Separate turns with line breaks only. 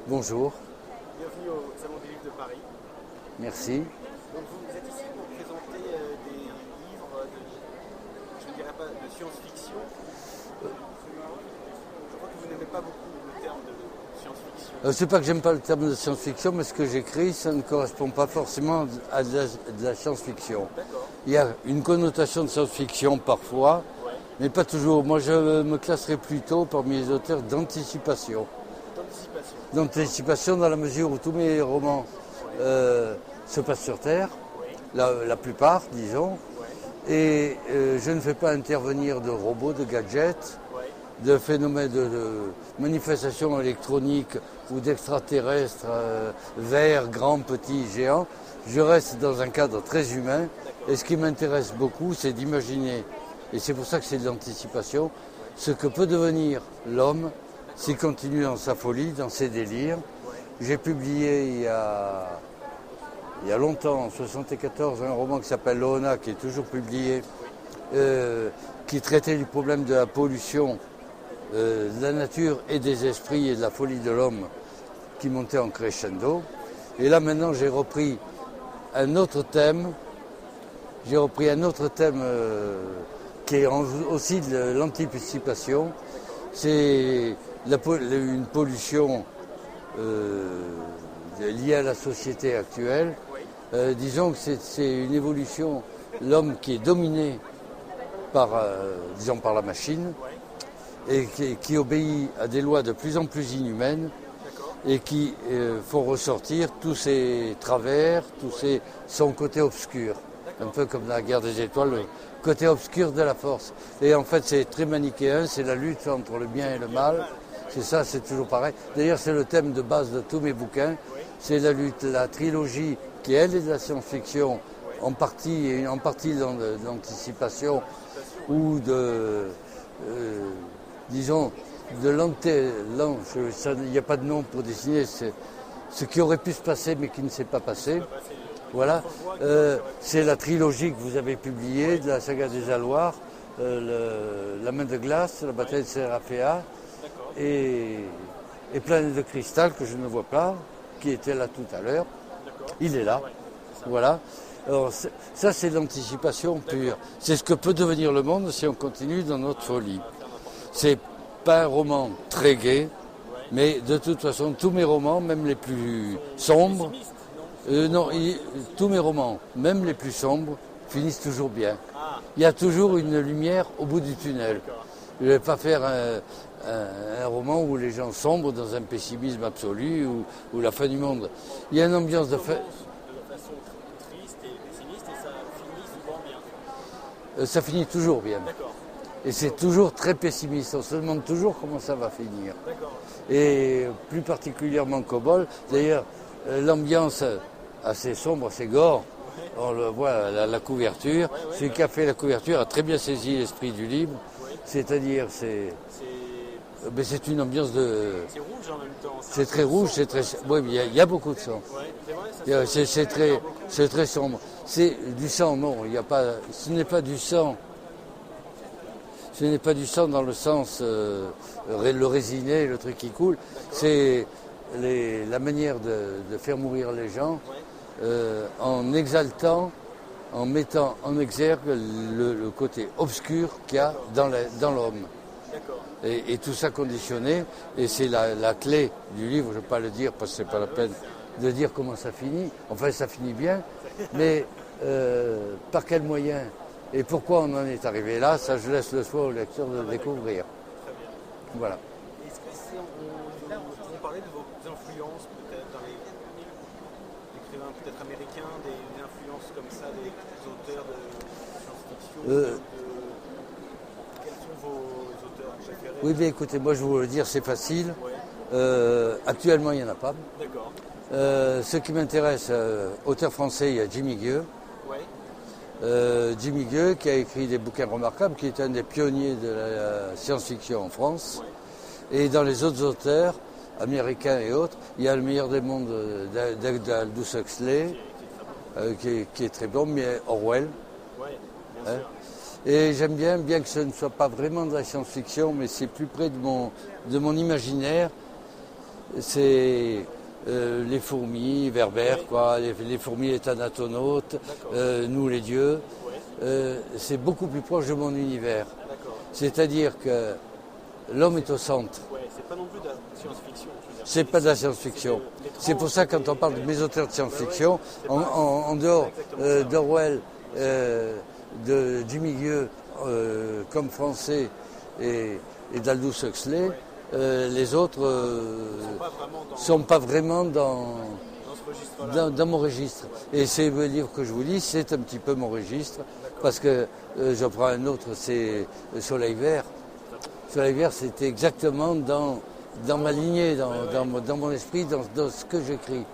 Bonjour,
Bienvenue au Salon des livres de Paris.
merci.
Donc vous êtes ici pour présenter des livres je ne dirais pas de science-fiction. Je crois que vous n'aimez pas beaucoup le terme de science-fiction.
C'est pas que j'aime pas le terme de science-fiction, mais ce que j'écris, ça ne correspond pas forcément à de la science-fiction.
D'accord.
Il y a une connotation de science-fiction parfois,
Ouais.
mais pas toujours. Moi, je me classerais plutôt parmi les auteurs d'anticipation.
D'anticipation.
D'anticipation dans la mesure où tous mes romans se passent sur Terre,
Oui.
la plupart, disons,
Ouais.
et je ne fais pas intervenir de robots, de gadgets,
Ouais.
de phénomènes de manifestations électroniques ou d'extraterrestres verts, grands, petits, géants. Je reste dans un cadre très humain et ce qui m'intéresse beaucoup, c'est d'imaginer, et c'est pour ça que c'est de l'anticipation, ce que peut devenir l'homme s'il continue dans sa folie, dans ses délires. J'ai publié il y a longtemps, en 1974, un roman qui s'appelle Loona, qui est toujours publié, qui traitait du problème de la pollution de la nature et des esprits et de la folie de l'homme qui montait en crescendo. Et là maintenant j'ai repris un autre thème. Qui est aussi de l'anticipation. C'est une pollution liée à la société actuelle. Disons que c'est une évolution, l'homme qui est dominé par la machine et qui obéit à des lois de plus en plus inhumaines et qui font ressortir tous ses travers, son côté obscur. Un peu comme dans la guerre des étoiles, le côté obscur de la force. Et en fait, c'est très manichéen, c'est la lutte entre le bien et le mal. C'est ça, c'est toujours pareil. D'ailleurs, c'est le thème de base de tous mes bouquins. C'est la lutte, la trilogie qui, elle, est de la science-fiction, en partie de l'anticipation ou disons, il n'y a pas de nom pour désigner ce qui aurait pu se passer mais qui ne s'est pas passé. Voilà, c'est la trilogie que vous avez publiée de la saga des Alloirs, La main de glace, la bataille de Séraphéa et Planète de cristal que je ne vois pas, qui était là tout à l'heure. Il est là, voilà. Alors ça c'est l'anticipation pure. C'est ce que peut devenir le monde si on continue dans notre folie. C'est pas un roman très gai, mais de toute façon tous mes romans, même les plus sombres, tous mes romans, même les plus sombres, finissent toujours bien. Il y a toujours une lumière au bout du tunnel. Je ne vais pas faire un roman où les gens sombrent dans un pessimisme absolu ou la fin du monde. Il y a une ambiance de fin.
De façon triste et pessimiste et ça finit souvent bien.
Ça finit toujours bien.
D'accord.
Et c'est toujours très pessimiste. On se demande toujours comment ça va finir.
D'accord.
Et plus particulièrement Cobol. D'ailleurs, l'ambiance assez sombre, assez gore. On le voit à la couverture. Celui qui a fait la couverture a très bien saisi l'esprit du livre. C'est-à-dire, c'est une ambiance de.
C'est rouge en même temps.
C'est très rouge, c'est très. Oui, il y a beaucoup de sang.
Ouais, c'est vrai,
C'est très sombre. C'est du sang, non. Il y a pas. Ce n'est pas du sang. Ce n'est pas du sang dans le sens le résiné, le truc qui coule. C'est la manière de faire mourir les gens en exaltant, en mettant en exergue le côté obscur qu'il y a dans l'homme. Et tout ça conditionné, et c'est la clé du livre, je ne vais pas le dire parce que ce n'est pas la peine de dire comment ça finit. Enfin, ça finit bien, mais par quel moyen et pourquoi on en est arrivé là, ça je laisse le choix au lecteur de découvrir. Voilà.
Est-ce que on parlait de vos influences peut-être dans les écrivains peut-être américains, des influences comme ça, des auteurs de science-fiction quels sont vos auteurs préférés?
Oui, mais écoutez, moi je vais vous le dire, c'est facile. Actuellement, il n'y en a pas.
D'accord.
Ce qui m'intéresse, auteur français, il y a Jimmy Gueux. Jimmy Gueux qui a écrit des bouquins remarquables, qui est un des pionniers de la science-fiction en France. Et dans les autres auteurs, américains et autres, il y a Le meilleur des mondes d'Aldous Huxley, qui est très bon, mais Orwell.
Bien sûr.
Et j'aime bien que ce ne soit pas vraiment de la science-fiction, mais c'est plus près de mon imaginaire. c'est les fourmis, Verbère, quoi, les fourmis les thanatonautes, nous les dieux. C'est beaucoup plus proche de mon univers. C'est-à-dire que l'homme est au centre.
C'est pas non plus de la science-fiction.
C'est pas de la science-fiction. C'est pour ça que quand on parle de mes auteurs de science-fiction, en dehors d'Orwell, du milieu comme français et d'Aldous Huxley, les autres sont pas vraiment dans mon registre. Et ces livres que je vous lis, c'est un petit peu mon registre, parce que j'en prends un autre, c'est Soleil Vert. Soleil Vert, c'était exactement dans ma lignée, dans mon esprit, dans ce que j'écris.